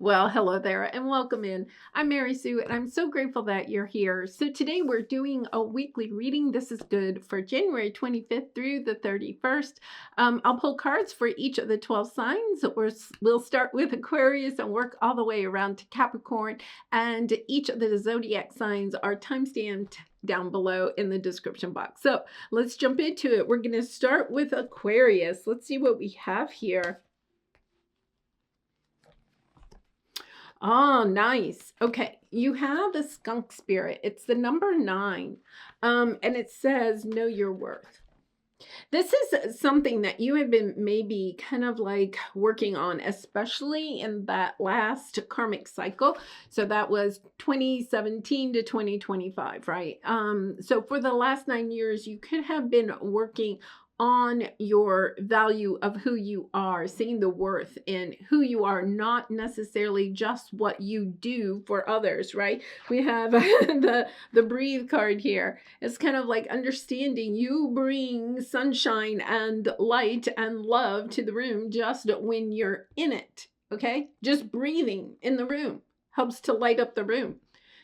Well, hello there and welcome in. I'm Mary Sue and I'm so grateful that you're here. So today we're doing a weekly reading. This is good for January 25th through the 31st. I'll pull cards for each of the 12 signs. We'll start with Aquarius and work all the way around to Capricorn, and each of the zodiac signs are timestamped down below in the description box. So let's jump into it. We're going to start with Aquarius. Let's see what we have here. Oh, nice. Okay, you have a skunk spirit. It's the number 9. And it says, know your worth. This is something that you have been maybe kind of like working on, especially in that last karmic cycle. So that was 2017 to 2025, right? So for the last 9 years, you could have been working on your value of who you are, seeing the worth in who you are, not necessarily just what you do for others, right? We have the breathe card here. It's kind of like understanding you bring sunshine and light and love to the room just when you're in it, okay? Just breathing in the room helps to light up the room.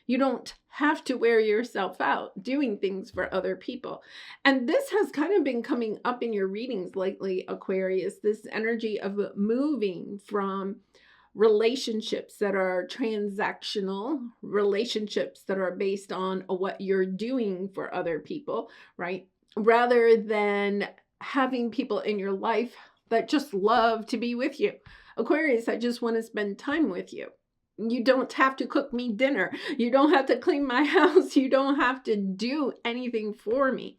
You don't have to wear yourself out doing things for other people. And this has kind of been coming up in your readings lately, Aquarius, this energy of moving from relationships that are transactional, relationships that are based on what you're doing for other people, right? Rather than having people in your life that just love to be with you. Aquarius, I just want to spend time with you. You don't have to cook me dinner. You don't have to clean my house. You don't have to do anything for me.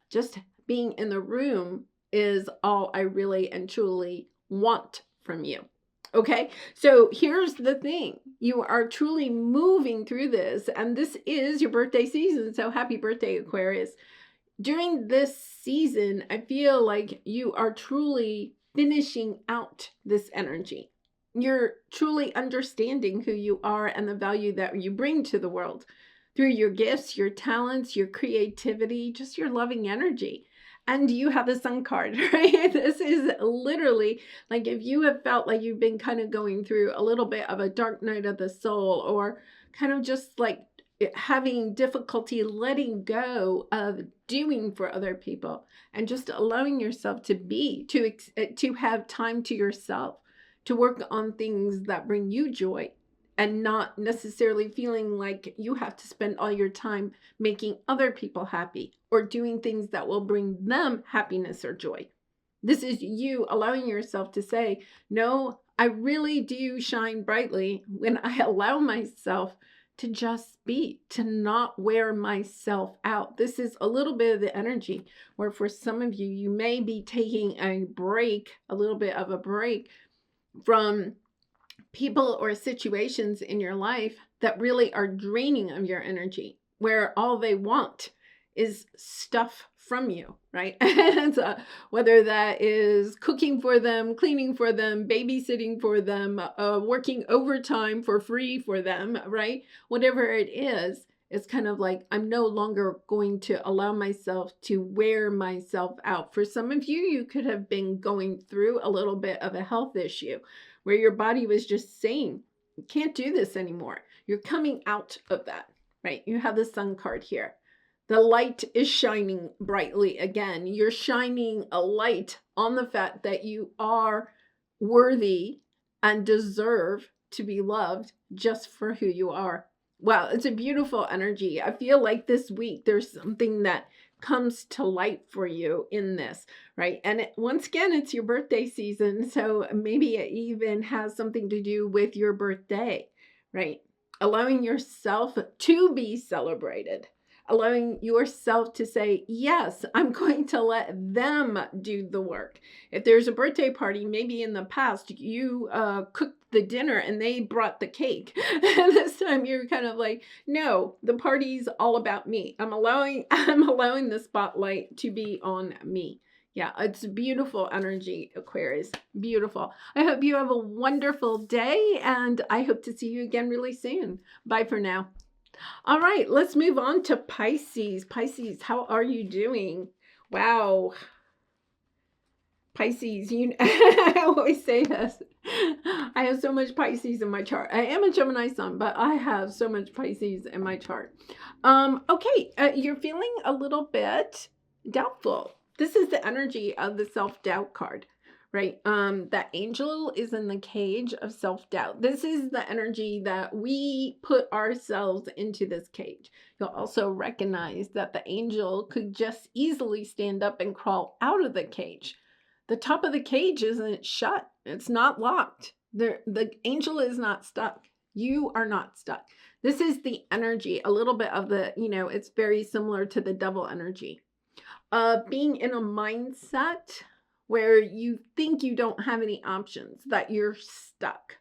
Just being in the room is all I really and truly want from you. Okay, so here's the thing. You are truly moving through this, and this is your birthday season. So happy birthday, Aquarius. During this season, I feel like you are truly finishing out this energy. You're truly understanding who you are and the value that you bring to the world through your gifts, your talents, your creativity, just your loving energy. And you have the sun card, right? This is literally like if you have felt like you've been kind of going through a little bit of a dark night of the soul, or kind of just like having difficulty letting go of doing for other people and just allowing yourself to be, to have time to yourself, to work on things that bring you joy, and not necessarily feeling like you have to spend all your time making other people happy or doing things that will bring them happiness or joy. This is you allowing yourself to say, no, I really do shine brightly when I allow myself to just be, to not wear myself out. This is a little bit of the energy where for some of you, you may be taking a break, a little bit of a break from people or situations in your life that really are draining of your energy, where all they want is stuff from you, right? And whether that is cooking for them, cleaning for them, babysitting for them, working overtime for free for them, right? Whatever it is, it's kind of like, I'm no longer going to allow myself to wear myself out. For some of you, you could have been going through a little bit of a health issue where your body was just saying, you can't do this anymore. You're coming out of that, right? You have the sun card here. The light is shining brightly again. You're shining a light on the fact that you are worthy and deserve to be loved just for who you are. Wow, it's a beautiful energy. I feel like this week there's something that comes to light for you in this, right? And once again, it's your birthday season, so maybe it even has something to do with your birthday, right? Allowing yourself to be celebrated. Allowing yourself to say, yes, I'm going to let them do the work. If there's a birthday party, maybe in the past you cooked the dinner and they brought the cake. And this time you're kind of like, no, the party's all about me. I'm allowing the spotlight to be on me. Yeah, it's beautiful energy, Aquarius. Beautiful. I hope you have a wonderful day, and I hope to see you again really soon. Bye for now. All right, let's move on to Pisces. Pisces, how are you doing? Wow. Pisces, I always say this. I have so much Pisces in my chart. I am a Gemini sun, but I have so much Pisces in my chart. Okay, you're feeling a little bit doubtful. This is the energy of the self-doubt card, right? That angel is in the cage of self-doubt. This is the energy that we put ourselves into this cage. You'll also recognize that the angel could just easily stand up and crawl out of the cage. The top of the cage isn't shut. It's not locked. The angel is not stuck. You are not stuck. This is the energy, a little bit of the, it's very similar to the devil energy. Being in a mindset where you think you don't have any options, that you're stuck.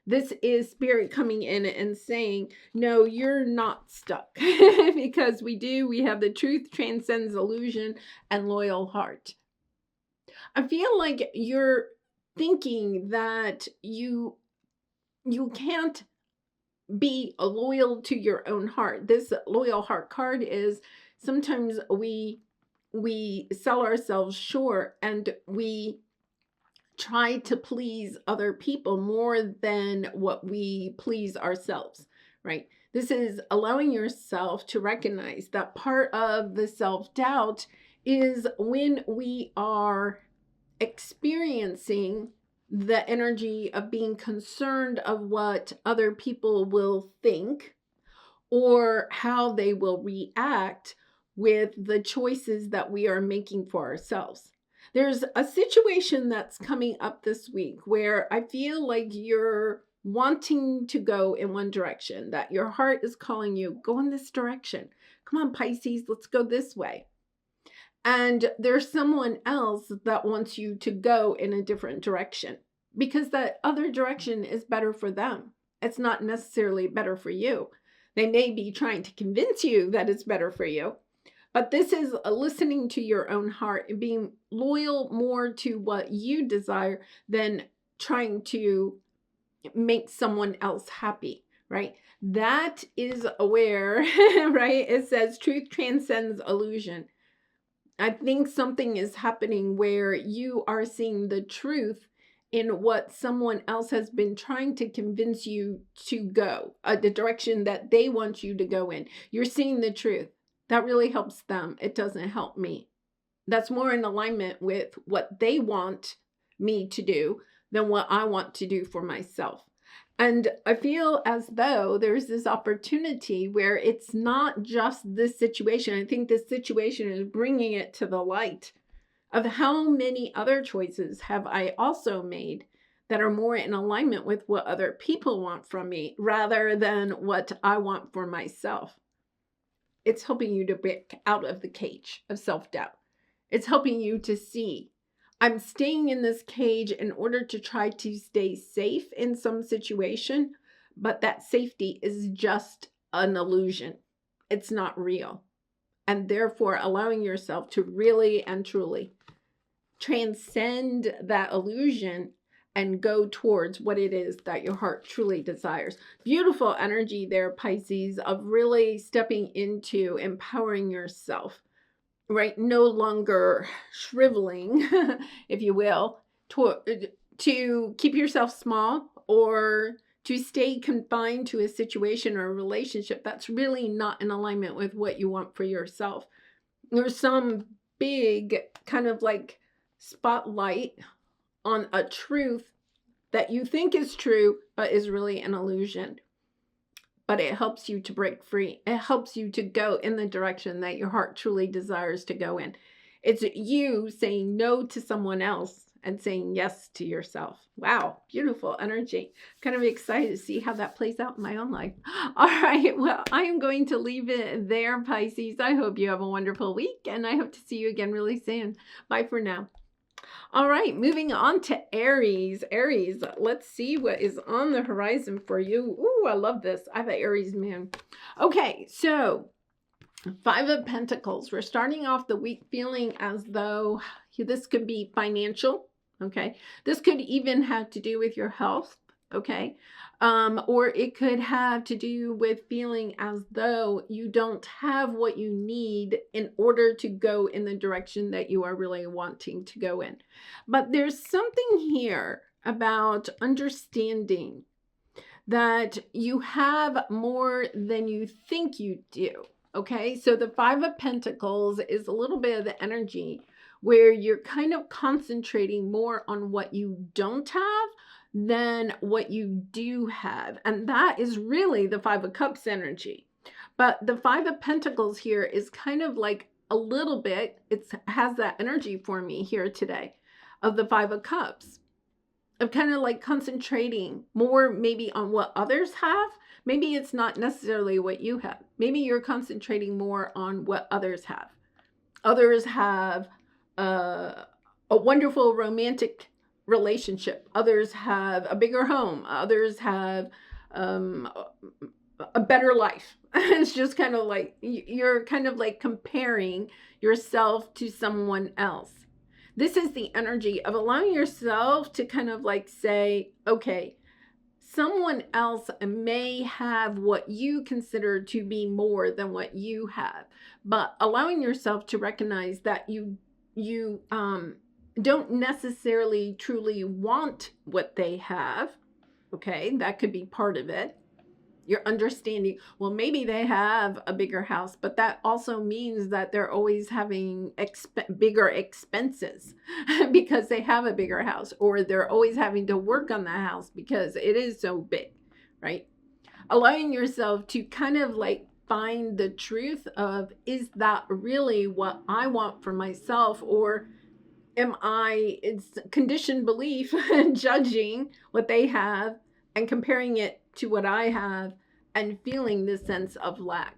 This is spirit coming in and saying, no, you're not stuck. Because we have the truth transcends illusion and loyal heart. I feel like you're thinking that you can't be loyal to your own heart. This loyal heart card is sometimes we sell ourselves short and we try to please other people more than what we please ourselves, right? This is allowing yourself to recognize that part of the self-doubt is when we are experiencing the energy of being concerned of what other people will think or how they will react with the choices that we are making for ourselves. There's a situation that's coming up this week where I feel like you're wanting to go in one direction, that your heart is calling you, go in this direction. Come on, Pisces, let's go this way. And there's someone else that wants you to go in a different direction because that other direction is better for them. It's not necessarily better for you. They may be trying to convince you that it's better for you, but this is listening to your own heart and being loyal more to what you desire than trying to make someone else happy, right? That is where, right? It says truth transcends illusion. I think something is happening where you are seeing the truth in what someone else has been trying to convince you to go, the direction that they want you to go in. You're seeing the truth. That really helps them. It doesn't help me. That's more in alignment with what they want me to do than what I want to do for myself. And I feel as though there's this opportunity where it's not just this situation. I think this situation is bringing it to the light of how many other choices have I also made that are more in alignment with what other people want from me rather than what I want for myself. It's helping you to break out of the cage of self-doubt. It's helping you to see, I'm staying in this cage in order to try to stay safe in some situation, but that safety is just an illusion. It's not real. And therefore, allowing yourself to really and truly transcend that illusion and go towards what it is that your heart truly desires. Beautiful energy there, Pisces, of really stepping into empowering yourself. Right, no longer shriveling, if you will, to keep yourself small or to stay confined to a situation or a relationship that's really not in alignment with what you want for yourself. There's some big kind of like spotlight on a truth that you think is true, but is really an illusion. But it helps you to break free. It helps you to go in the direction that your heart truly desires to go in. It's you saying no to someone else and saying yes to yourself. Wow, beautiful energy. Kind of excited to see how that plays out in my own life. All right, well, I am going to leave it there, Pisces. I hope you have a wonderful week, and I hope to see you again really soon. Bye for now. All right, moving on to Aries. Aries, let's see what is on the horizon for you. Ooh, I love this. I have an Aries moon. Okay, so 5 of Pentacles. We're starting off the week feeling as though this could be financial, okay? This could even have to do with your health, okay? Or it could have to do with feeling as though you don't have what you need in order to go in the direction that you are really wanting to go in. But there's something here about understanding that you have more than you think you do. Okay, so the Five of Pentacles is a little bit of the energy where you're kind of concentrating more on what you don't have than what you do have. And that is really the Five of Cups energy. But the Five of Pentacles here is kind of like a little bit, it has that energy for me here today of the Five of Cups, of kind of like concentrating more maybe on what others have. Maybe it's not necessarily what you have. Maybe you're concentrating more on what others have. Others have a wonderful romantic relationship. Others have a bigger home. Others have a better life. It's just kind of like you're kind of like comparing yourself to someone else. This is the energy of allowing yourself to kind of like say, okay, someone else may have what you consider to be more than what you have, but allowing yourself to recognize that you don't necessarily truly want what they have. Okay, that could be part of it. You're understanding, well, maybe they have a bigger house, but that also means that they're always having bigger expenses because they have a bigger house, or they're always having to work on the house because it is so big, right? Allowing yourself to kind of like find the truth of, is that really what I want for myself, or am I, it's conditioned belief, judging what they have and comparing it to what I have and feeling this sense of lack.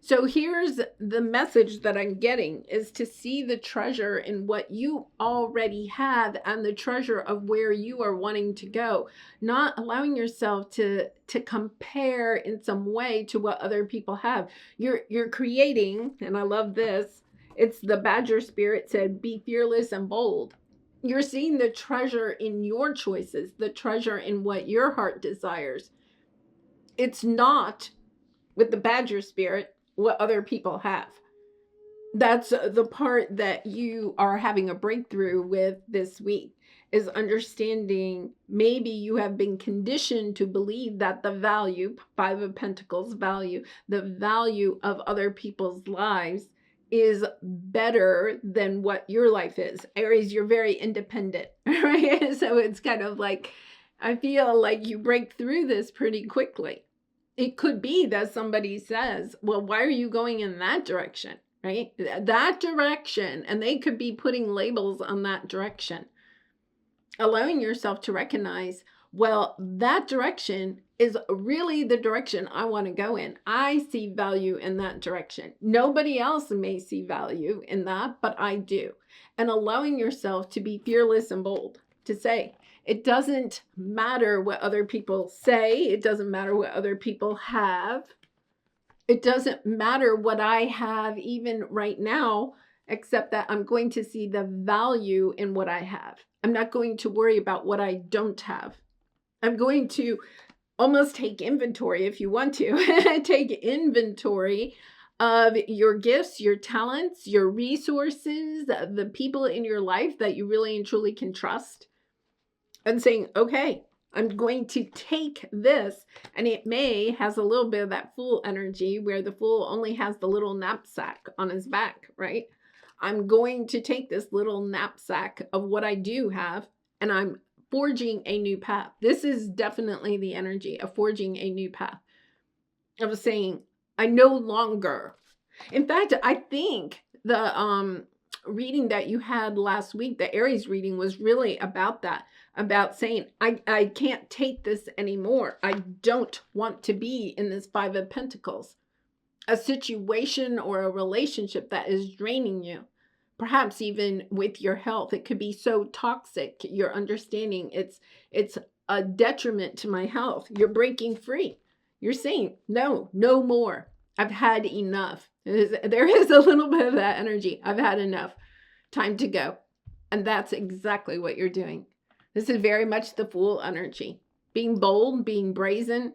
So here's the message that I'm getting, is to see the treasure in what you already have and the treasure of where you are wanting to go, not allowing yourself to compare in some way to what other people have. You're creating, and I love this, it's the Badger Spirit said, be fearless and bold. You're seeing the treasure in your choices, the treasure in what your heart desires. It's not, with the Badger Spirit, what other people have. That's the part that you are having a breakthrough with this week, is understanding maybe you have been conditioned to believe that the value, Five of Pentacles value, the value of other people's lives is better than what your life is. Aries, you're very independent, right? So it's kind of like, I feel like you break through this pretty quickly. It could be that somebody says, well, why are you going in that direction, right? That direction, and they could be putting labels on that direction. Allowing yourself to recognize, well, that direction is really the direction I want to go in. I see value in that direction. Nobody else may see value in that, but I do. And allowing yourself to be fearless and bold, to say, it doesn't matter what other people say. It doesn't matter what other people have. It doesn't matter what I have even right now, except that I'm going to see the value in what I have. I'm not going to worry about what I don't have. I'm going to almost take inventory, if you want to, take inventory of your gifts, your talents, your resources, the people in your life that you really and truly can trust, and saying, okay, I'm going to take this. And it may has a little bit of that Fool energy, where the Fool only has the little knapsack on his back, right? I'm going to take this little knapsack of what I do have, and I'm forging a new path. This is definitely the energy of forging a new path, of saying, I no longer. In fact, I think the reading that you had last week, the Aries reading, was really about that, about saying, I can't take this anymore. I don't want to be in this Five of Pentacles, a situation or a relationship that is draining you. Perhaps even with your health, it could be so toxic. You're understanding it's a detriment to my health. You're breaking free. You're saying, no more. I've had enough. There is a little bit of that energy. I've had enough. Time to go. And that's exactly what you're doing. This is very much the Fool energy. Being bold, being brazen,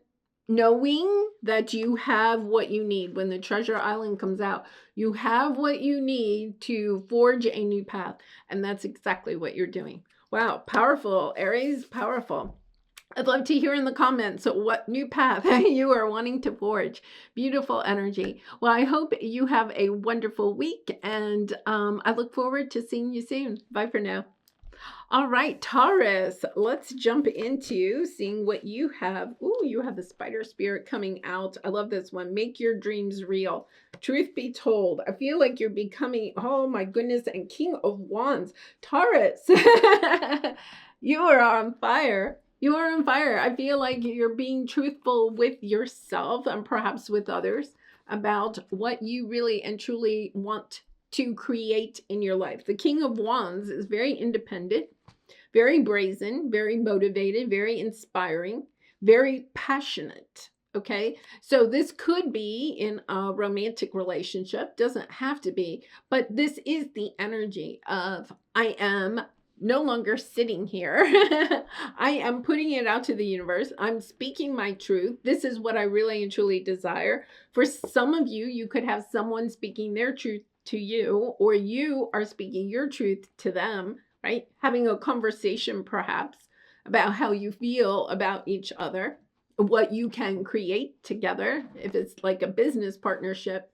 knowing that you have what you need. When the Treasure Island comes out, you have what you need to forge a new path. And that's exactly what you're doing. Wow, powerful, Aries, powerful. I'd love to hear in the comments what new path you are wanting to forge. Beautiful energy. Well, I hope you have a wonderful week, and I look forward to seeing you soon. Bye for now. All right, Taurus, let's jump into seeing what you have. Ooh, you have the spider spirit coming out. I love this one. Make your dreams real. Truth be told, I feel like you're becoming, oh my goodness, and King of Wands. Taurus, you are on fire. You are on fire. I feel like you're being truthful with yourself and perhaps with others about what you really and truly want to create in your life. The King of Wands is very independent, very brazen, very motivated, very inspiring, very passionate. Okay, so this could be in a romantic relationship, doesn't have to be, but this is the energy of I am no longer sitting here. I am putting it out to the universe. I'm speaking my truth. This is what I really and truly desire. For some of you, you could have someone speaking their truth to you, or you are speaking your truth to them, right? Having a conversation perhaps about how you feel about each other, what you can create together, if it's like a business partnership.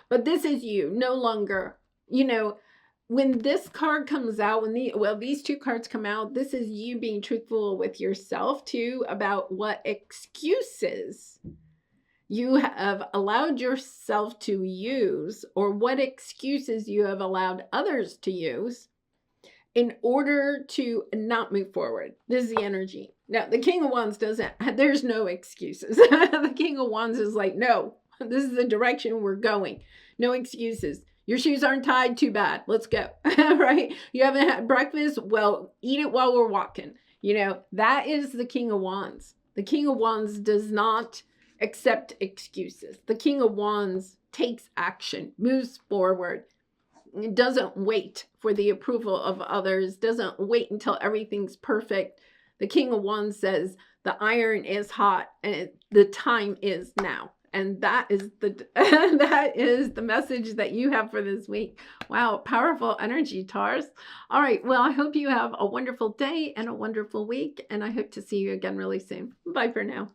But this is you, no longer, when this card comes out, these two cards come out, this is you being truthful with yourself too about what excuses you have allowed yourself to use, or what excuses you have allowed others to use in order to not move forward. This is the energy. Now, the King of Wands there's no excuses. The King of Wands is like, no, this is the direction we're going. No excuses. Your shoes aren't tied, too bad. Let's go, right? You haven't had breakfast? Well, eat it while we're walking. That is the King of Wands. The King of Wands does not accept excuses. The King of Wands takes action, moves forward, doesn't wait for the approval of others, doesn't wait until everything's perfect. The King of Wands says the iron is hot and the time is now. And that is the message that you have for this week. Wow, powerful energy, Taurus. All right, well, I hope you have a wonderful day and a wonderful week, and I hope to see you again really soon. Bye for now.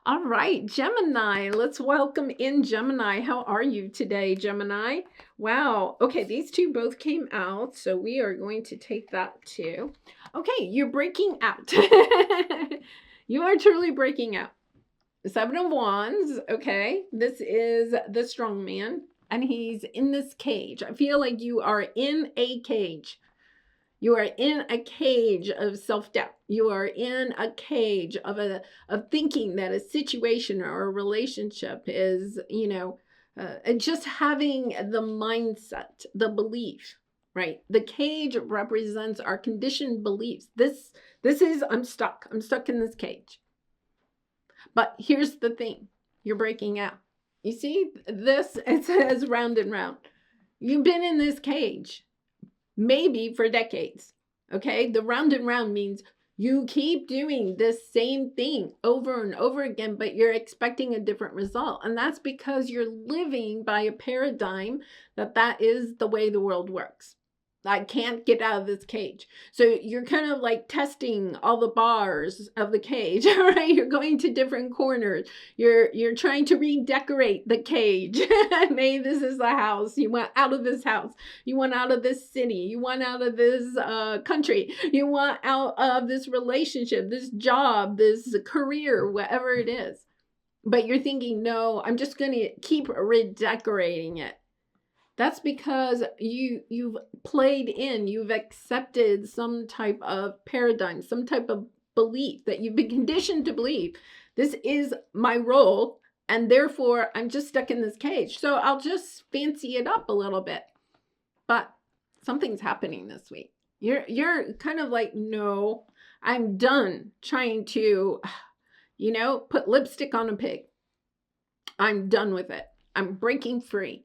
All right, Gemini, let's welcome in Gemini. How are you today, Gemini? Wow. Okay, these two both came out, so we are going to take that too. Okay, you're breaking out. You are truly breaking out. Seven of Wands, okay? This is the strong man, and he's in this cage. I feel like you are in a cage. You are in a cage of self-doubt. You are in a cage of thinking that a situation or a relationship is, just having the mindset, the belief, right? The cage represents our conditioned beliefs. This is, I'm stuck. I'm stuck in this cage. But here's the thing. You're breaking out. You see this? It says round and round. You've been in this cage. Maybe for decades, okay? The round and round means you keep doing this same thing over and over again, but you're expecting a different result. And that's because you're living by a paradigm that is the way the world works. I can't get out of this cage. So you're kind of like testing all the bars of the cage, all right? You're going to different corners. You're trying to redecorate the cage. Maybe this is the house. You want out of this house. You want out of this city. You want out of this country. You want out of this relationship, this job, this career, whatever it is. But you're thinking, no, I'm just going to keep redecorating it. That's because you've played in, you've accepted some type of paradigm, some type of belief that you've been conditioned to believe. This is my role, and therefore I'm just stuck in this cage. So I'll just fancy it up a little bit. But something's happening this week. You're kind of like, no, I'm done trying to, put lipstick on a pig. I'm done with it. I'm breaking free.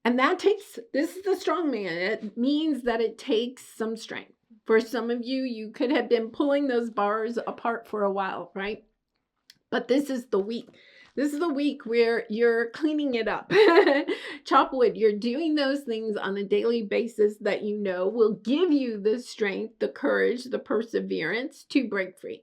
And this is the strong man. It means that it takes some strength. For some of you, you could have been pulling those bars apart for a while, right? But this is the week This is the week where you're cleaning it up. Chop wood. You're doing those things on a daily basis that you know will give you the strength, the courage, the perseverance to break free.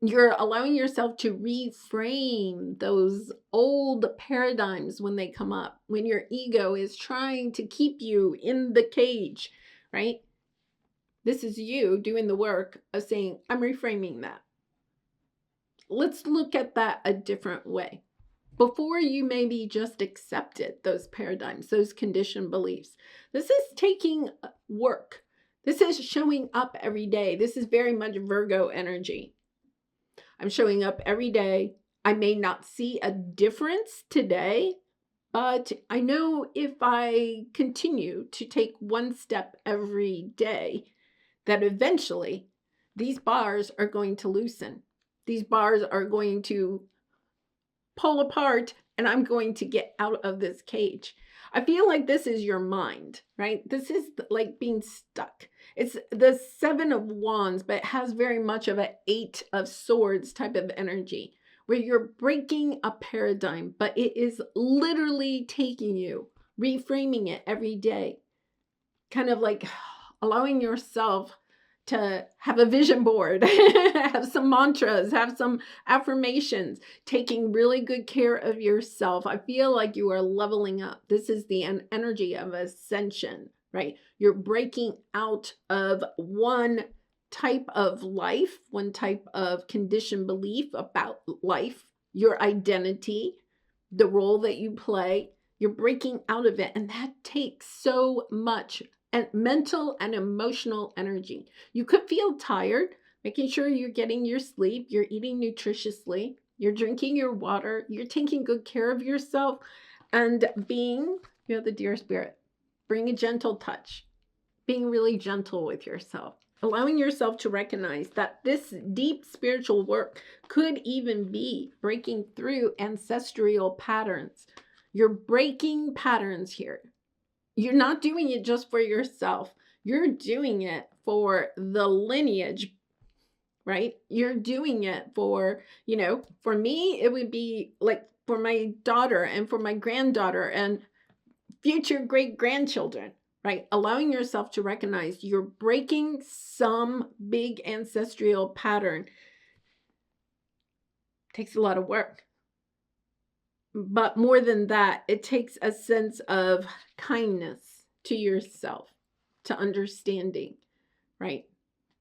You're allowing yourself to reframe those old paradigms when they come up, when your ego is trying to keep you in the cage, right? This is you doing the work of saying, I'm reframing that. Let's look at that a different way. Before you maybe just accepted those paradigms, those conditioned beliefs. This is taking work. This is showing up every day. This is very much Virgo energy. I'm showing up every day. I may not see a difference today, but I know if I continue to take one step every day, that eventually these bars are going to loosen. These bars are going to pull apart and I'm going to get out of this cage. I feel like this is your mind, right? This is like being stuck. It's the 7 of Wands, but it has very much of an 8 of Swords type of energy where you're breaking a paradigm, but it is literally taking you, reframing it every day, kind of like allowing yourself to have a vision board, have some mantras, have some affirmations, taking really good care of yourself. I feel like you are leveling up. This is the energy of ascension, right? You're breaking out of one type of life, one type of conditioned belief about life, your identity, the role that you play. You're breaking out of it, and that takes so much and mental and emotional energy. You could feel tired, making sure you're getting your sleep, you're eating nutritiously, you're drinking your water, you're taking good care of yourself, and being, the dear spirit, bring a gentle touch, being really gentle with yourself, allowing yourself to recognize that this deep spiritual work could even be breaking through ancestral patterns. You're breaking patterns here. You're not doing it just for yourself. You're doing it for the lineage, right? You're doing it for, for me, it would be like for my daughter and for my granddaughter and future great-grandchildren, right? Allowing yourself to recognize you're breaking some big ancestral pattern takes a lot of work. But more than that, it takes a sense of kindness to yourself, to understanding, right?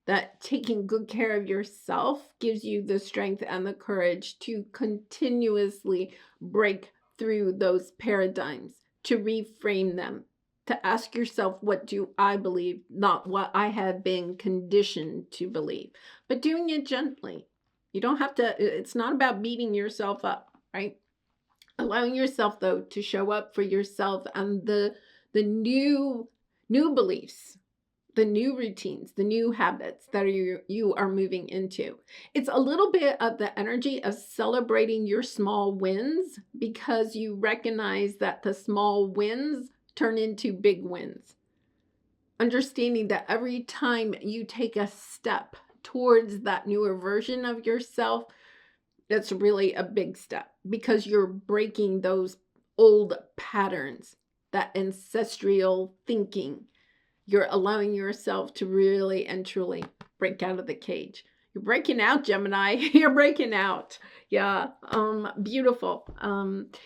That taking good care of yourself gives you the strength and the courage to continuously break through those paradigms, to reframe them, to ask yourself, what do I believe, not what I have been conditioned to believe, but doing it gently. You don't have to, it's not about beating yourself up, right? Allowing yourself, though, to show up for yourself and the new beliefs, the new routines, the new habits that you are moving into. It's a little bit of the energy of celebrating your small wins because you recognize that the small wins turn into big wins. Understanding that every time you take a step towards that newer version of yourself, that's really a big step because you're breaking those old patterns, that ancestral thinking. You're allowing yourself to really and truly break out of the cage. You're breaking out, Gemini. You're breaking out. Yeah, beautiful.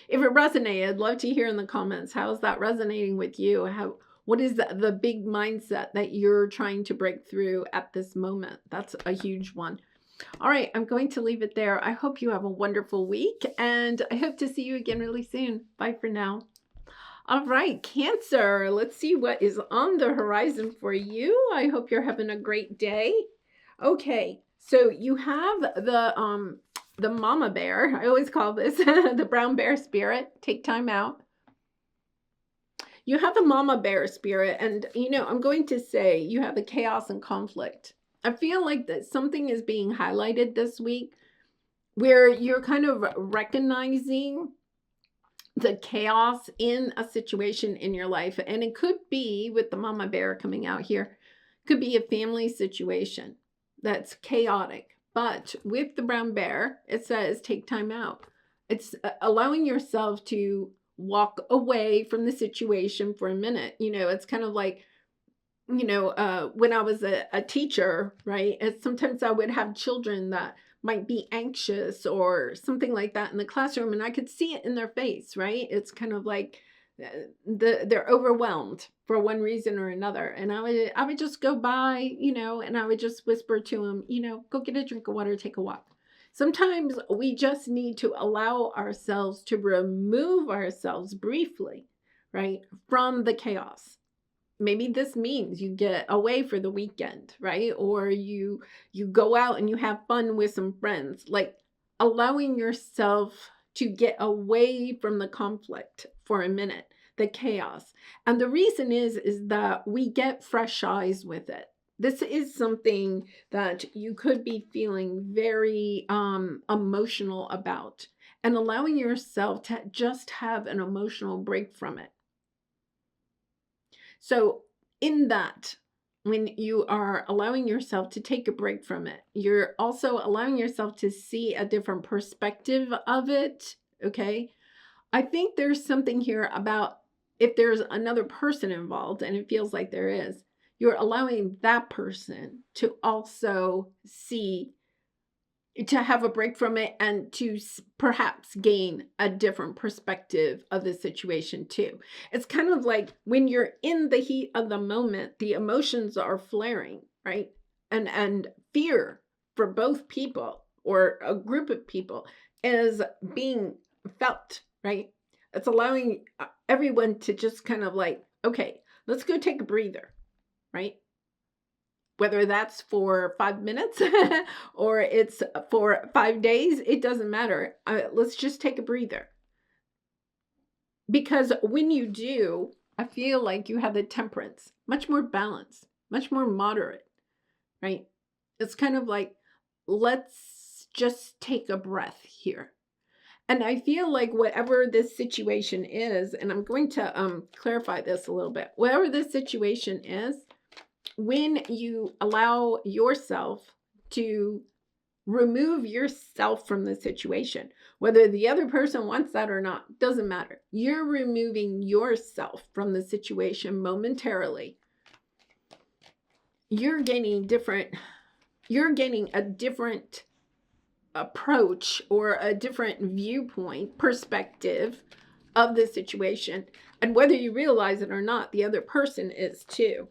If it resonated, I'd love to hear in the comments. How's that resonating with you? What is the big mindset that you're trying to break through at this moment? That's a huge one. All right, I'm going to leave it there. I hope you have a wonderful week, and I hope to see you again really soon. Bye for now. All right, Cancer, let's see what is on the horizon for you. I hope you're having a great day. Okay, so you have the mama bear. I always call this the brown bear spirit. Take time out. You have the mama bear spirit, and I'm going to say you have the chaos and conflict. I feel like that something is being highlighted this week where you're kind of recognizing the chaos in a situation in your life. And it could be, with the mama bear coming out here, could be a family situation that's chaotic. But with the brown bear, it says take time out. It's allowing yourself to walk away from the situation for a minute. It's kind of like, when I was a teacher, right? And sometimes I would have children that might be anxious or something like that in the classroom, and I could see it in their face, right? It's kind of like they're overwhelmed for one reason or another, and I would just go by, and I would just whisper to them, go get a drink of water, take a walk. Sometimes we just need to allow ourselves to remove ourselves briefly, right, from the chaos. Maybe this means you get away for the weekend, right? Or you go out and you have fun with some friends, like allowing yourself to get away from the conflict for a minute, the chaos. And the reason is that we get fresh eyes with it. This is something that you could be feeling very emotional about, and allowing yourself to just have an emotional break from it. So in that, when you are allowing yourself to take a break from it, you're also allowing yourself to see a different perspective of it, okay? I think there's something here about if there's another person involved, and it feels like there is, you're allowing that person to also see, to have a break from it, and to perhaps gain a different perspective of the situation too. It's kind of like when you're in the heat of the moment, the emotions are flaring, right? And fear for both people or a group of people is being felt, right? It's allowing everyone to just kind of like, okay, let's go take a breather, right? Whether that's for 5 minutes or it's for 5 days, it doesn't matter. Let's just take a breather. Because when you do, I feel like you have the temperance, much more balanced, much more moderate, right? It's kind of like, let's just take a breath here. And I feel like whatever this situation is, and I'm going to clarify this a little bit, whatever this situation is, when you allow yourself to remove yourself from the situation, whether the other person wants that or not, doesn't matter. You're removing yourself from the situation momentarily. You're gaining a different approach or a different viewpoint, perspective of the situation. And whether you realize it or not, the other person is too.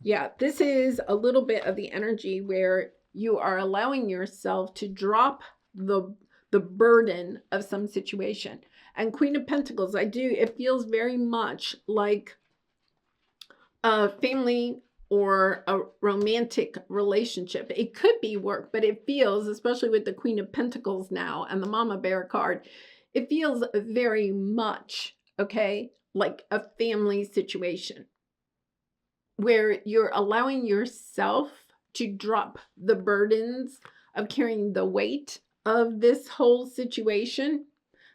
Yeah, this is a little bit of the energy where you are allowing yourself to drop the burden of some situation. And Queen of Pentacles, it feels very much like a family or a romantic relationship. It could be work, but it feels, especially with the Queen of Pentacles now and the Mama Bear card, it feels very much, okay, like a family situation, where you're allowing yourself to drop the burdens of carrying the weight of this whole situation,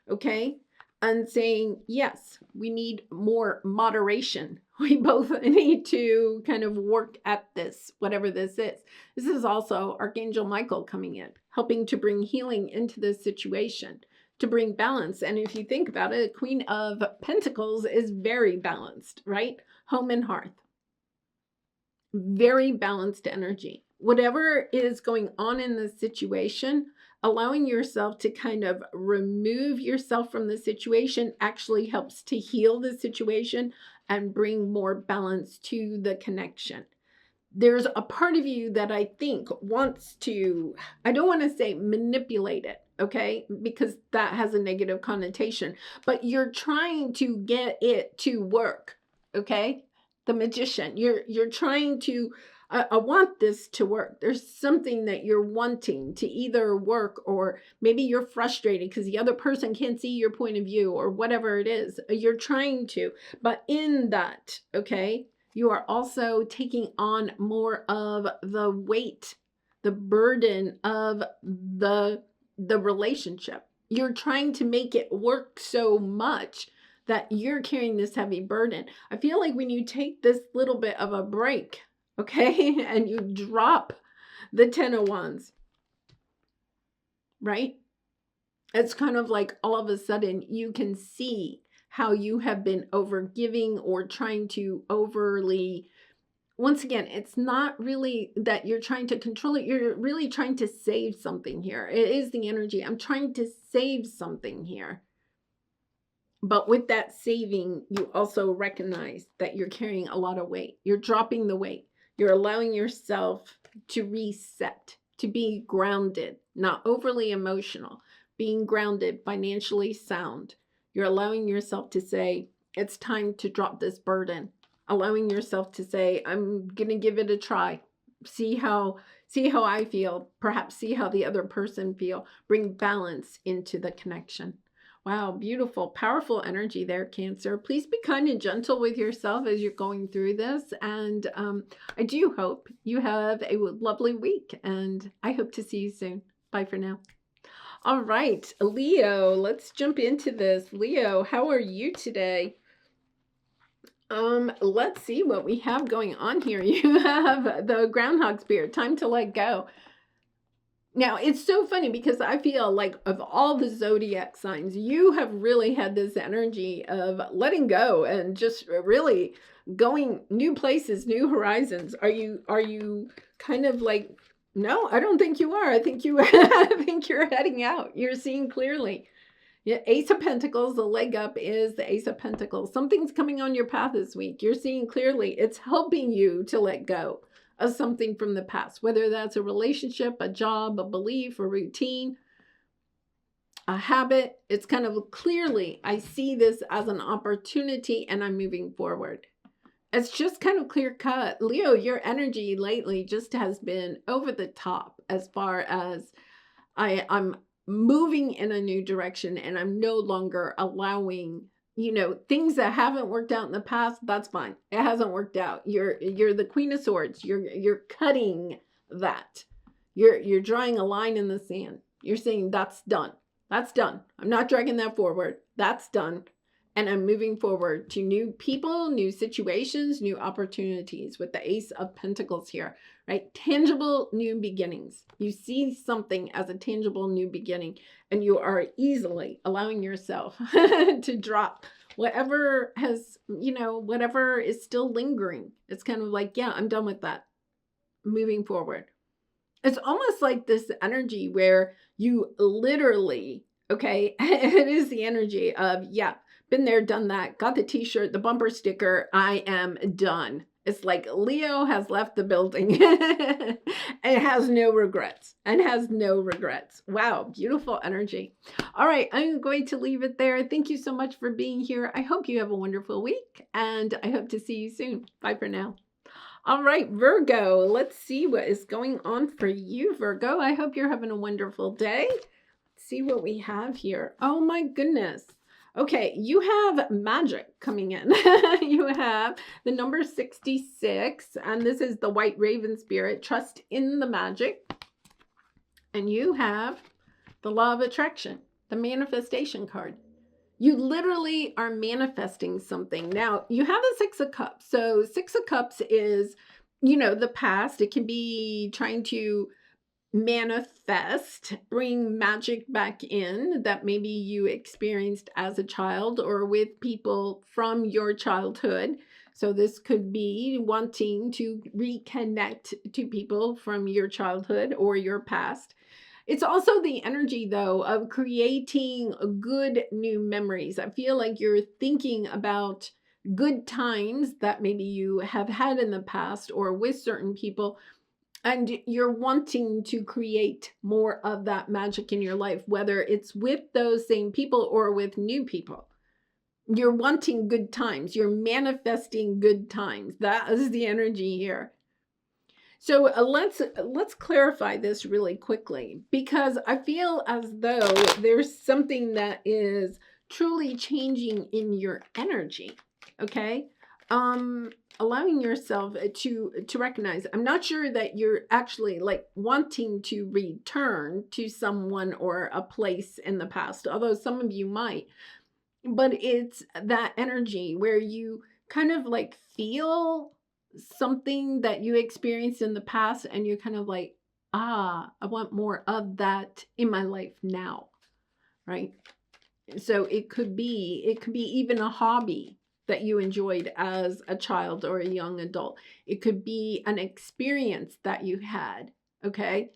okay? And saying, yes, we need more moderation. We both need to kind of work at this, whatever this is. This is also Archangel Michael coming in, helping to bring healing into this situation, to bring balance. And if you think about it, Queen of Pentacles is very balanced, right? Home and hearth. Very balanced energy. Whatever is going on in the situation, allowing yourself to kind of remove yourself from the situation actually helps to heal the situation and bring more balance to the connection. There's a part of you that I think wants to, I don't want to say manipulate it, okay? Because that has a negative connotation, but you're trying to get it to work, okay? The Magician, you're trying to, I want this to work. There's something that you're wanting to either work, or maybe you're frustrated because the other person can't see your point of view, or whatever it is. You're trying to, but in that, okay, you are also taking on more of the weight, the burden of the relationship. You're trying to make it work so much that you're carrying this heavy burden. I feel like when you take this little bit of a break, okay, and you drop the 10 of Wands, right? It's kind of like all of a sudden you can see how you have been overgiving or trying to overly. Once again, it's not really that you're trying to control it. You're really trying to save something here. It is the energy. I'm trying to save something here. But with that saving, you also recognize that you're carrying a lot of weight. You're dropping the weight. You're allowing yourself to reset, to be grounded, not overly emotional, being grounded, financially sound. You're allowing yourself to say, it's time to drop this burden. Allowing yourself to say, I'm going to give it a try. See how I feel, perhaps see how the other person feel. Bring balance into the connection. Wow, beautiful, powerful energy there, Cancer. Please be kind and gentle with yourself as you're going through this. And I do hope you have a lovely week. And I hope to see you soon. Bye for now. All right, Leo, let's jump into this. Leo, how are you today? Let's see what we have going on here. You have the Groundhog Spirit, time to let go. Now, it's so funny because I feel like of all the zodiac signs, you have really had this energy of letting go and just really going new places, new horizons. Are you kind of like, no, I don't think you are. I think you I think you're heading out. You're seeing clearly. Yeah, Ace of Pentacles, the leg up is the Ace of Pentacles. Something's coming on your path this week. You're seeing clearly. It's helping you to let go of something from the past, whether that's a relationship, a job, a belief, a routine, a habit. It's kind of clearly, I see this as an opportunity and I'm moving forward. It's just kind of clear cut. Leo, your energy lately just has been over the top as far as I'm moving in a new direction and I'm no longer allowing, things that haven't worked out in the past. That's fine. It hasn't worked out. You're the Queen of Swords. You're cutting that. You're drawing a line in the sand. You're saying that's done. That's done. I'm not dragging that forward. That's done. And I'm moving forward to new people, new situations, new opportunities with the Ace of Pentacles here, right? Tangible new beginnings. You see something as a tangible new beginning, and you are easily allowing yourself to drop whatever has, whatever is still lingering. It's kind of like, yeah, I'm done with that. Moving forward. It's almost like this energy where you literally, okay, it is the energy of, yeah, been there, done that, got the t-shirt, the bumper sticker, I am done. It's like Leo has left the building and has no regrets Wow, beautiful energy. All right, I'm going to leave it there. Thank you so much for being here. I hope you have a wonderful week and I hope to see you soon. Bye for now. All right, Virgo, let's see what is going on for you, Virgo. I hope you're having a wonderful day. Let's see what we have here. Oh my goodness. Okay, you have magic coming in. You have the number 66, and this is the White Raven Spirit. Trust in the magic. And you have the Law of Attraction, the manifestation card. You literally are manifesting something. Now, you have the Six of Cups. So Six of Cups is, the past. It can be trying to manifest, bring magic back in that maybe you experienced as a child or with people from your childhood. So this could be wanting to reconnect to people from your childhood or your past. It's also the energy, though, of creating good new memories. I feel like you're thinking about good times that maybe you have had in the past or with certain people, and you're wanting to create more of that magic in your life, whether it's with those same people or with new people. You're wanting good times. You're manifesting good times. That is the energy here. So let's clarify this really quickly, because I feel as though there's something that is truly changing in your energy. Okay. Allowing yourself to recognize, I'm not sure that you're actually like wanting to return to someone or a place in the past, although some of you might, but it's that energy where you kind of like feel something that you experienced in the past and you're kind of like, I want more of that in my life now. right? So it could be even a hobby that you enjoyed as a child or a young adult. It could be an experience that you had, okay?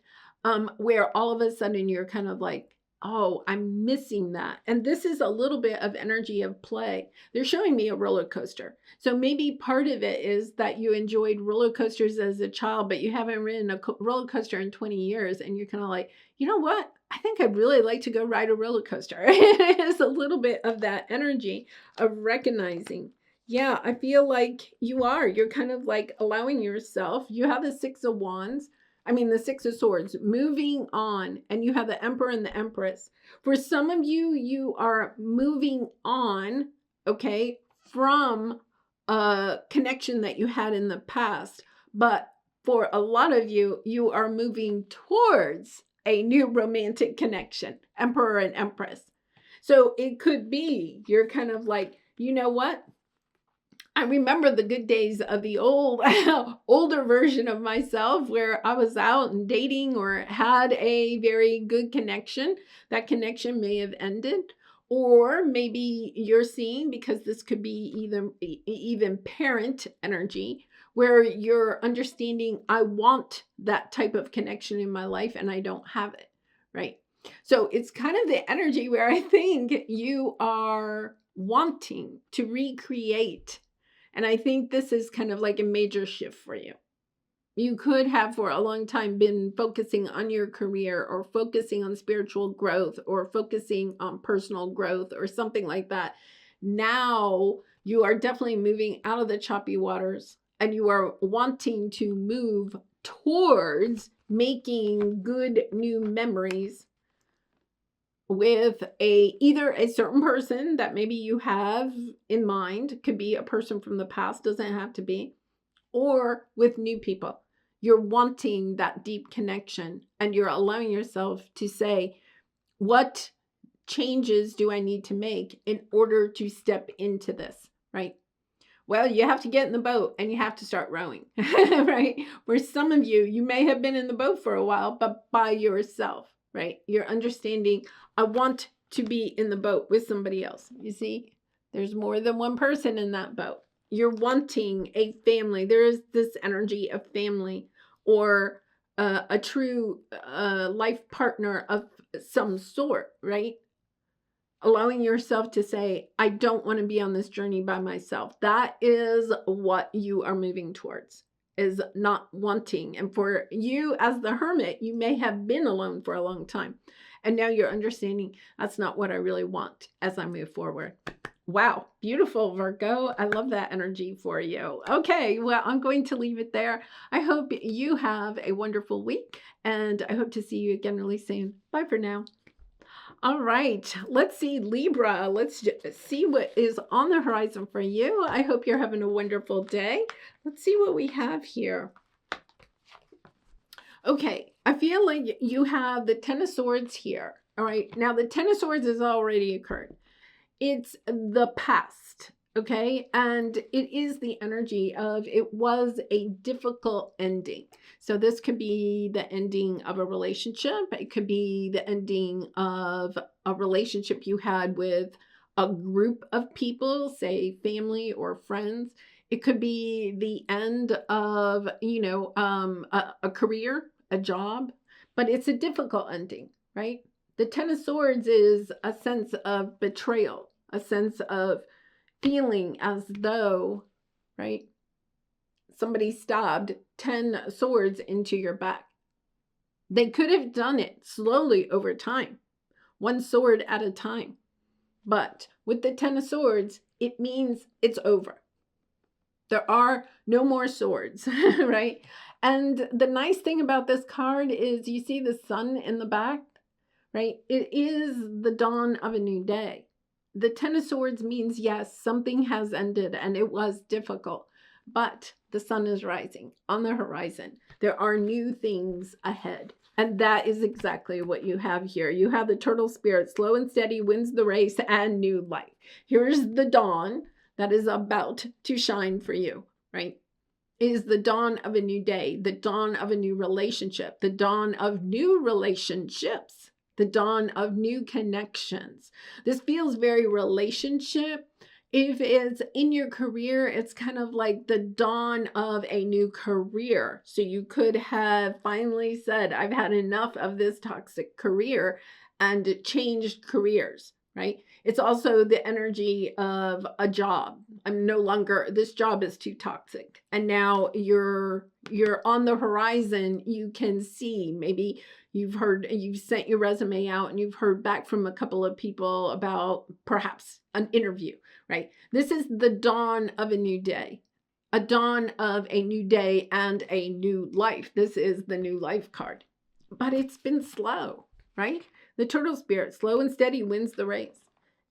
Where all of a sudden you're kind of like, oh, I'm missing that. And this is a little bit of energy of play. They're showing me a roller coaster. So maybe part of it is that you enjoyed roller coasters as a child, but you haven't ridden a roller coaster in 20 years. And you're kind of like, you know what? I think I'd really like to go ride a roller coaster. It is a little bit of that energy of recognizing. Yeah, I feel like you're kind of like allowing yourself. You have the Six of Wands. I mean, the Six of Swords, moving on, and you have the Emperor and the Empress. For some of you, you are moving on, okay, from a connection that you had in the past. But for a lot of you, you are moving towards a new romantic connection, Emperor and Empress. So it could be you're kind of like, you know what? I remember the good days of the older version of myself where I was out and dating or had a very good connection. That connection may have ended. Or maybe you're seeing, because this could be even parent energy, where you're understanding, I want that type of connection in my life and I don't have it, right? So it's kind of the energy where I think you are wanting to recreate. And I think this is kind of like a major shift for you. You could have for a long time been focusing on your career or focusing on spiritual growth or focusing on personal growth or something like that. Now you are definitely moving out of the choppy waters and you are wanting to move towards making good new memories with either a certain person that maybe you have in mind, could be a person from the past, doesn't have to be, or with new people. You're wanting that deep connection and you're allowing yourself to say, what changes do I need to make in order to step into this, right? Well, you have to get in the boat and you have to start rowing, right? Where some of you may have been in the boat for a while, but by yourself, right? You're understanding, I want to be in the boat with somebody else. You see, there's more than one person in that boat. You're wanting a family. There is this energy of family or a true life partner of some sort, right? Allowing yourself to say, I don't want to be on this journey by myself. That is what you are moving towards, is not wanting. And for you as the hermit, you may have been alone for a long time. And now you're understanding that's not what I really want as I move forward. Wow, beautiful, Virgo. I love that energy for you. Okay, well, I'm going to leave it there. I hope you have a wonderful week, and I hope to see you again really soon. Bye for now. All right, let's see, Libra. Let's see what is on the horizon for you. I hope you're having a wonderful day. Let's see what we have here. Okay, I feel like you have the Ten of Swords here. All right, now the Ten of Swords has already occurred. It's the past, okay? And it is the energy of it was a difficult ending. So this could be the ending of a relationship. It could be the ending of a relationship you had with a group of people, say family or friends. It could be the end of, a career, a job, but it's a difficult ending, right? The Ten of Swords is a sense of betrayal, a sense of feeling as though, right, somebody stabbed 10 swords into your back. They could have done it slowly over time, one sword at a time. But with the Ten of Swords, it means it's over. There are no more swords, right? And the nice thing about this card is you see the sun in the back, right? It is the dawn of a new day. The Ten of Swords means, yes, something has ended and it was difficult, but the sun is rising on the horizon. There are new things ahead. And that is exactly what you have here. You have the turtle spirit, slow and steady, wins the race, and new life. Here's the dawn that is about to shine for you, right? It is the dawn of a new day, the dawn of a new relationship, the dawn of new relationships, the dawn of new connections. This feels very relationship. If it's in your career, it's kind of like the dawn of a new career. So you could have finally said, I've had enough of this toxic career, and changed careers, right? It's also the energy of a job. I'm no longer, this job is too toxic. And now you're on the horizon. You can see, maybe you've sent your resume out and you've heard back from a couple of people about perhaps an interview, right? This is the dawn of a new day, a dawn of a new day and a new life. This is the new life card, but it's been slow, right? The turtle spirit, slow and steady, wins the race.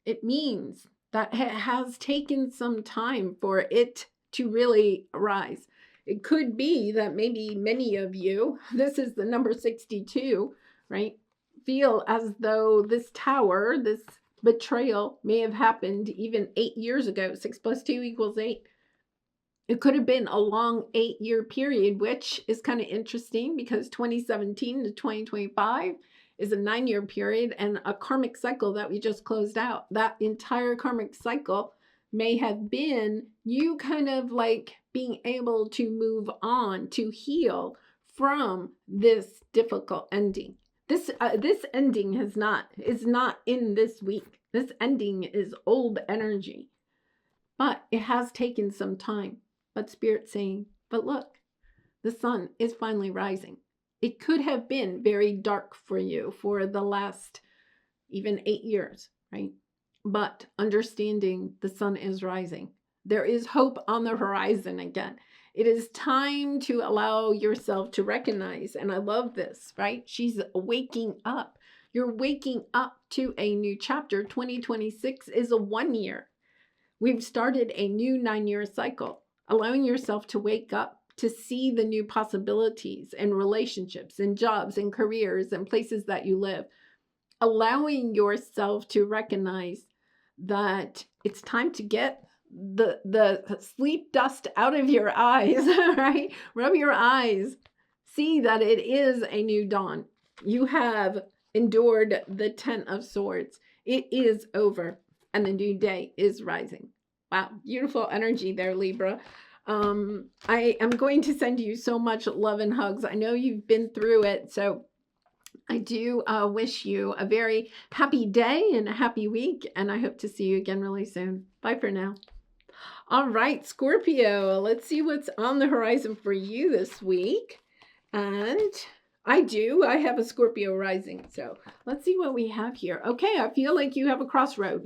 It means that it has taken some time for it to really rise. It could be that maybe many of you, this is the number 62, right, feel as though this tower, this betrayal may have happened even 8 years ago. 6 + 2 = 8. It could have been a long 8-year period, which is kind of interesting because 2017 to 2025 is a 9-year period and a karmic cycle that we just closed out. That entire karmic cycle may have been you kind of like being able to move on, to heal from this difficult ending. This ending is not in this week. This ending is old energy, but it has taken some time. But Spirit's saying, but look, the sun is finally rising. It could have been very dark for you for the last even 8 years, right? But understanding the sun is rising. There is hope on the horizon again. It is time to allow yourself to recognize, and I love this, right? She's waking up. You're waking up to a new chapter. 2026 is a 1 year. We've started a new 9-year cycle. Allowing yourself to wake up, to see the new possibilities and relationships and jobs and careers and places that you live. Allowing yourself to recognize that it's time to get the sleep dust out of your eyes, right? Rub your eyes. See that it is a new dawn. You have endured the 10 of Swords. It is over and the new day is rising. Wow, beautiful energy there, Libra. I am going to send you so much love and hugs. I know you've been through it, so I do wish you a very happy day and a happy week, and I hope to see you again really soon. Bye for now. All right, Scorpio, let's see what's on the horizon for you this week. And I have a Scorpio rising, so let's see what we have here. Okay, I feel like you have a crossroad,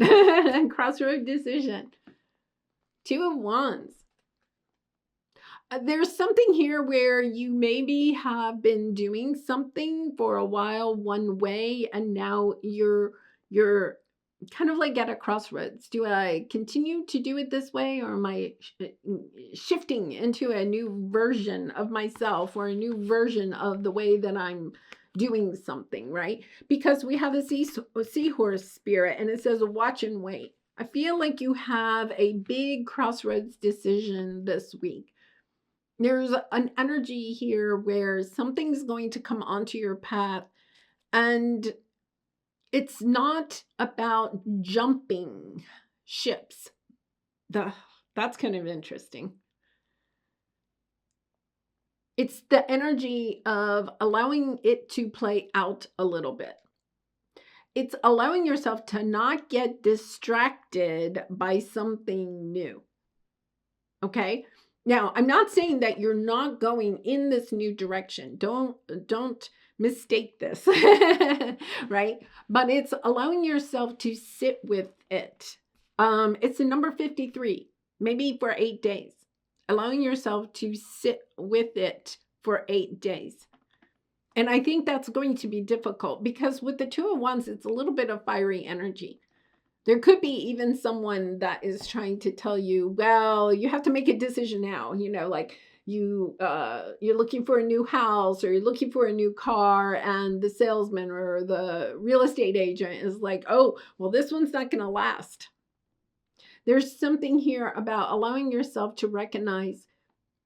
crossroad decision. 2 of Wands. There's something here where you maybe have been doing something for a while one way, and now you're kind of like at a crossroads. Do I continue to do it this way, or am I shifting into a new version of myself or a new version of the way that I'm doing something, right? Because we have a seahorse spirit, and it says watch and wait. I feel like you have a big crossroads decision this week. There's an energy here where something's going to come onto your path, and it's not about jumping ships. That's kind of interesting. It's the energy of allowing it to play out a little bit. It's allowing yourself to not get distracted by something new. Okay? Now, I'm not saying that you're not going in this new direction. Don't mistake this, right? But it's allowing yourself to sit with it. It's a number 53, maybe for 8 days. Allowing yourself to sit with it for 8 days. And I think that's going to be difficult because with the 2 of Wands, it's a little bit of fiery energy. There could be even someone that is trying to tell you, well, you have to make a decision now. You know, like you're looking for a new house or you're looking for a new car, and the salesman or the real estate agent is like, oh, well, this one's not going to last. There's something here about allowing yourself to recognize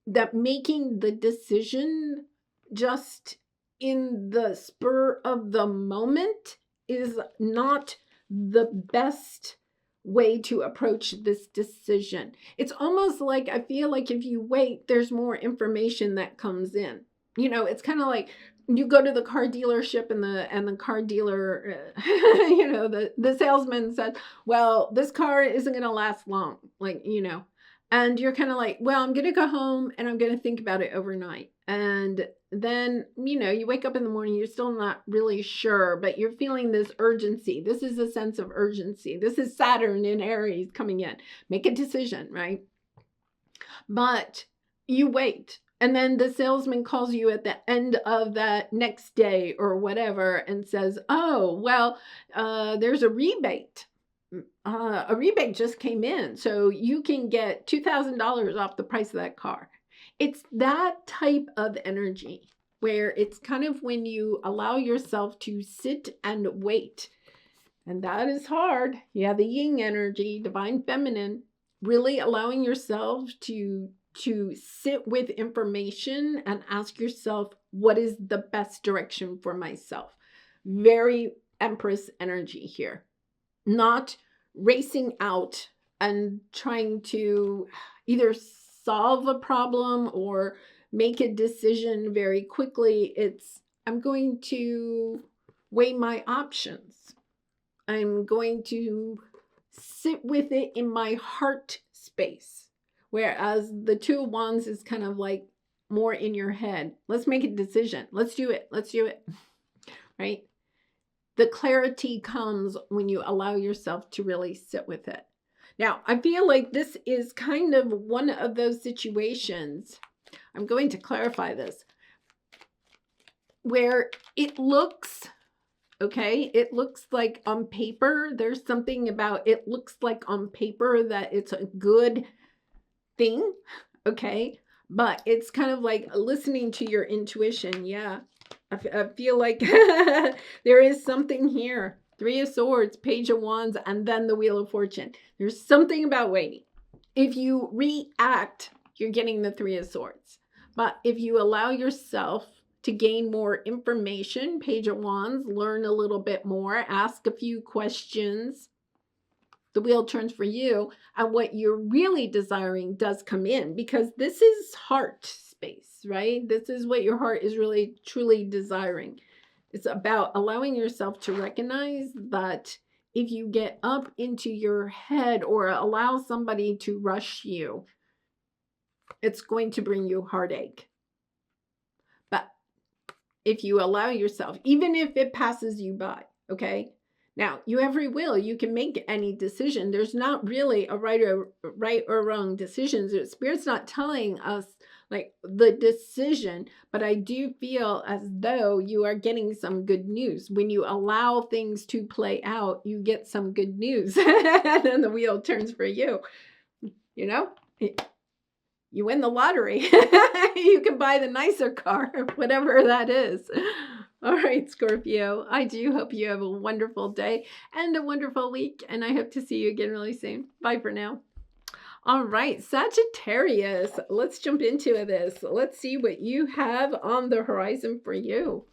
that making the decision just in the spur of the moment is not the best way to approach this decision. It's almost like, I feel like if you wait, there's more information that comes in. You know, it's kind of like you go to the car dealership and the car dealer, you know, the salesman says, well, this car isn't going to last long. Like, you know, and you're kind of like, well, I'm going to go home and I'm going to think about it overnight. And then, you know, you wake up in the morning, you're still not really sure, but you're feeling this urgency. This is a sense of urgency. This is Saturn in Aries coming in. Make a decision, right? But you wait. And then the salesman calls you at the end of that next day or whatever and says, oh, well, there's a rebate. A rebate just came in, so you can get $2,000 off the price of that car. It's that type of energy where it's kind of when you allow yourself to sit and wait. And that is hard. You have the yin energy, divine feminine, really allowing yourself to sit with information and ask yourself, what is the best direction for myself? Very Empress energy here. Not racing out and trying to either solve a problem or make a decision very quickly. It's, I'm going to weigh my options. I'm going to sit with it in my heart space. Whereas the Two of Wands is kind of like more in your head. Let's make a decision. Let's do it. Let's do it. Right? The clarity comes when you allow yourself to really sit with it. Now, I feel like this is kind of one of those situations, I'm going to clarify this, where it looks, okay, it looks like on paper, there's something about it looks like on paper that it's a good thing, okay, but it's kind of like listening to your intuition. Yeah, I feel like there is something here. Three of Swords, Page of Wands, and then the Wheel of Fortune. There's something about waiting. If you react, you're getting the Three of Swords. But if you allow yourself to gain more information, Page of Wands, learn a little bit more, ask a few questions, the wheel turns for you, and what you're really desiring does come in, because this is heart space, right? This is what your heart is really truly desiring. It's about allowing yourself to recognize that if you get up into your head or allow somebody to rush you, it's going to bring you heartache. But if you allow yourself, even if it passes you by, okay? Now, you have free will. You can make any decision. There's not really a right or wrong decisions. Spirit's not telling us like the decision, but I do feel as though you are getting some good news. When you allow things to play out, you get some good news. And then the wheel turns for you. You know, you win the lottery. You can buy the nicer car, whatever that is. All right, Scorpio, I do hope you have a wonderful day and a wonderful week, and I hope to see you again really soon. Bye for now. All right, Sagittarius, let's jump into this. Let's see what you have on the horizon for you.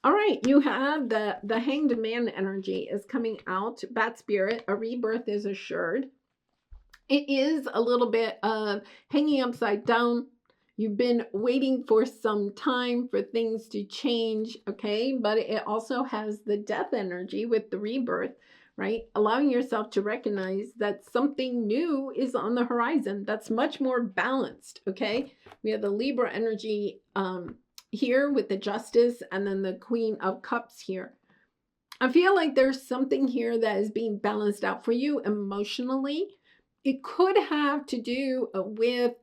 All right, you have the Hanged Man energy is coming out. Bat spirit, a rebirth is assured. It is a little bit of hanging upside down. You've been waiting for some time for things to change, okay? But it also has the death energy with the rebirth, right? Allowing yourself to recognize that something new is on the horizon that's much more balanced, okay? We have the Libra energy here with the Justice and then the Queen of Cups here. I feel like there's something here that is being balanced out for you emotionally. It could have to do with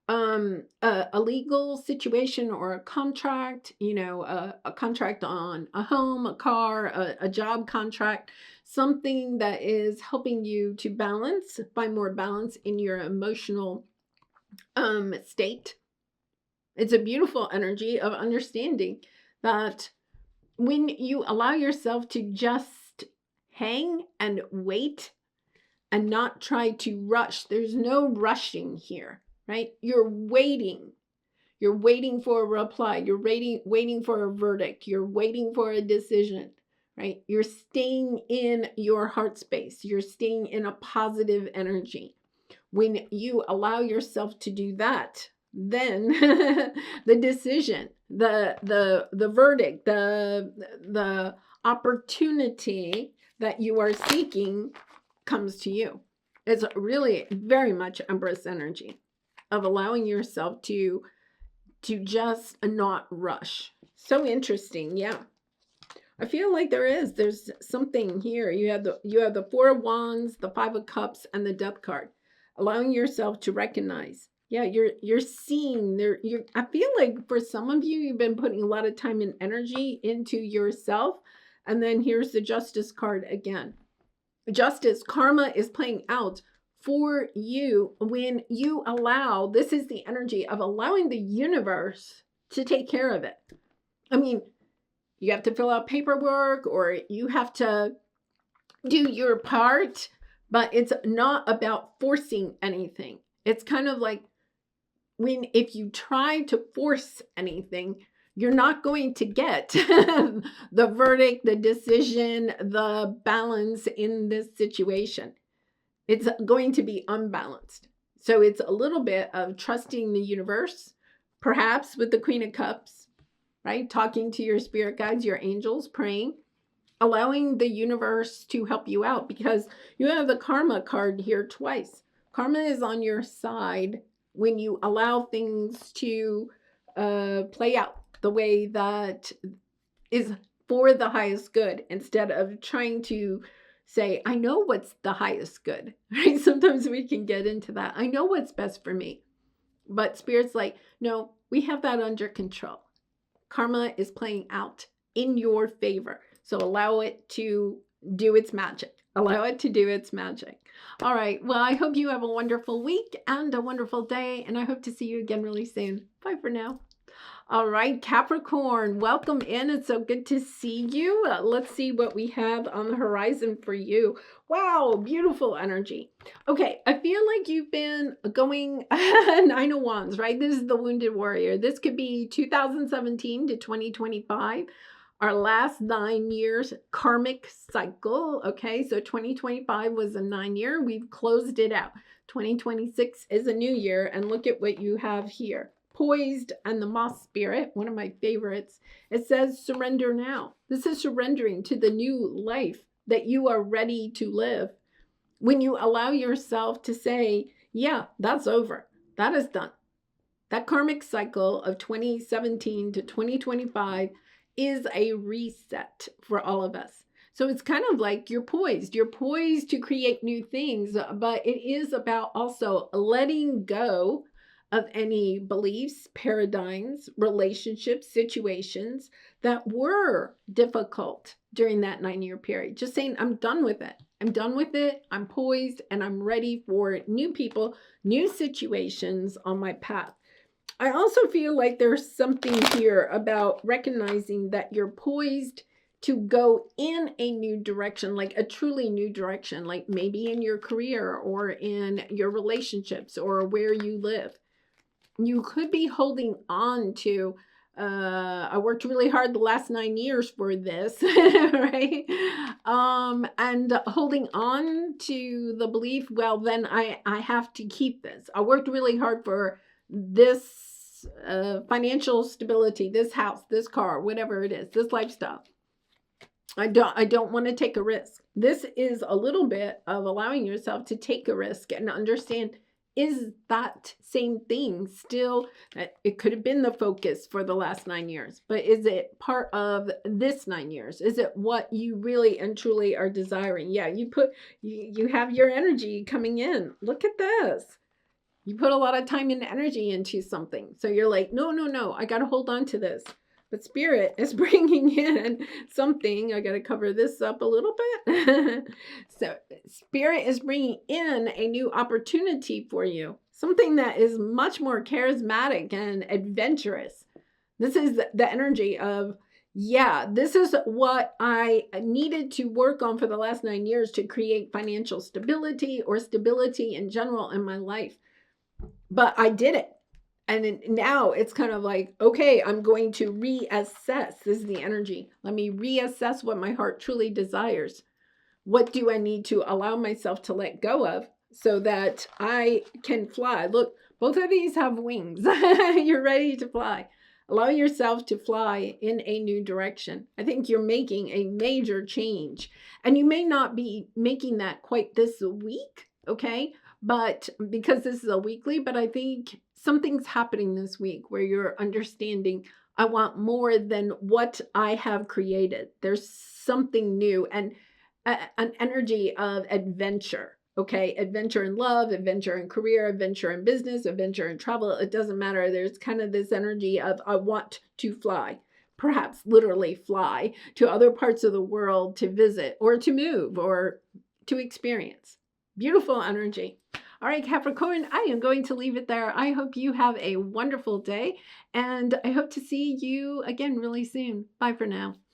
a legal situation or a contract, you know, a contract on a home, a car, a job contract, something that is helping you to balance, find more balance in your emotional state. It's a beautiful energy of understanding that when you allow yourself to just hang and wait and not try to rush, there's no rushing here. Right? You're waiting. You're waiting for a reply. You're waiting for a verdict. You're waiting for a decision, right? You're staying in your heart space. You're staying in a positive energy. When you allow yourself to do that, then the decision, the verdict, the opportunity that you are seeking comes to you. It's really very much Empress energy of allowing yourself to just not rush. So interesting. Yeah. I feel like there's something here. You have the Four of Wands, the Five of Cups, and the Death card. Allowing yourself to recognize. Yeah, you're seeing there. I feel like for some of you, you've been putting a lot of time and energy into yourself. And then here's the Justice card again. Justice, karma is playing out for you when you allow, this is the energy of allowing the universe to take care of it. I mean, you have to fill out paperwork or you have to do your part, but it's not about forcing anything. It's kind of like if you try to force anything, you're not going to get the verdict, the decision, the balance in this situation. It's going to be unbalanced. So it's a little bit of trusting the universe, perhaps with the Queen of Cups, right? Talking to your spirit guides, your angels, praying, allowing the universe to help you out, because you have the karma card here twice. Karma is on your side when you allow things to play out the way that is for the highest good, instead of trying to say, I know what's the highest good, right? Sometimes we can get into that. I know what's best for me. But Spirit's like, no, we have that under control. Karma is playing out in your favor. So allow it to do its magic. Allow it to do its magic. All right. Well, I hope you have a wonderful week and a wonderful day. And I hope to see you again really soon. Bye for now. All right, Capricorn, welcome in. It's so good to see you. Let's see what we have on the horizon for you. Wow, beautiful energy. Okay, I feel like you've been going Nine of Wands, right? This is the Wounded Warrior. This could be 2017 to 2025. Our last 9 years karmic cycle. Okay, so 2025 was a 9-year. We've closed it out. 2026 is a new year. And look at what you have here. Poised and the Moss Spirit, one of my favorites. It says surrender now. This is surrendering to the new life that you are ready to live. When you allow yourself to say, yeah, that's over. That is done. That karmic cycle of 2017 to 2025 is a reset for all of us. So it's kind of like you're poised. You're poised to create new things, but it is about also letting go of any beliefs, paradigms, relationships, situations that were difficult during that 9-year period. Just saying, I'm done with it. I'm done with it. I'm poised and I'm ready for new people, new situations on my path. I also feel like there's something here about recognizing that you're poised to go in a new direction, like a truly new direction, like maybe in your career or in your relationships or where you live. You could be holding on to, I worked really hard the last 9 years for this, right? And holding on to the belief, well, then I have to keep this. I worked really hard for this financial stability, this house, this car, whatever it is, this lifestyle. I don't want to take a risk. This is a little bit of allowing yourself to take a risk and understand, is that same thing still, it could have been the focus for the last 9 years, but is it part of this 9 years? Is it what you really and truly are desiring? Yeah, you have your energy coming in. Look at this. You put a lot of time and energy into something. So you're like, no, I got to hold on to this. But Spirit is bringing in something. I got to cover this up a little bit. So Spirit is bringing in a new opportunity for you. Something that is much more charismatic and adventurous. This is the energy of, yeah, this is what I needed to work on for the last 9 years to create financial stability or stability in general in my life. But I did it. now it's kind of like, okay, I'm going to reassess. This is the energy. Let me reassess what my heart truly desires. What do I need to allow myself to let go of so that I can fly? Look, both of these have wings. You're ready to fly. Allow yourself to fly in a new direction. I think you're making a major change. And you may not be making that quite this week, okay? But because this is a weekly, but I think something's happening this week where you're understanding, I want more than what I have created. There's something new and an energy of adventure. Okay, adventure in love, adventure in career, adventure in business, adventure in travel. It doesn't matter. There's kind of this energy of I want to fly, perhaps literally fly to other parts of the world to visit or to move or to experience. Beautiful energy. All right, Capricorn, I am going to leave it there. I hope you have a wonderful day, and I hope to see you again really soon. Bye for now.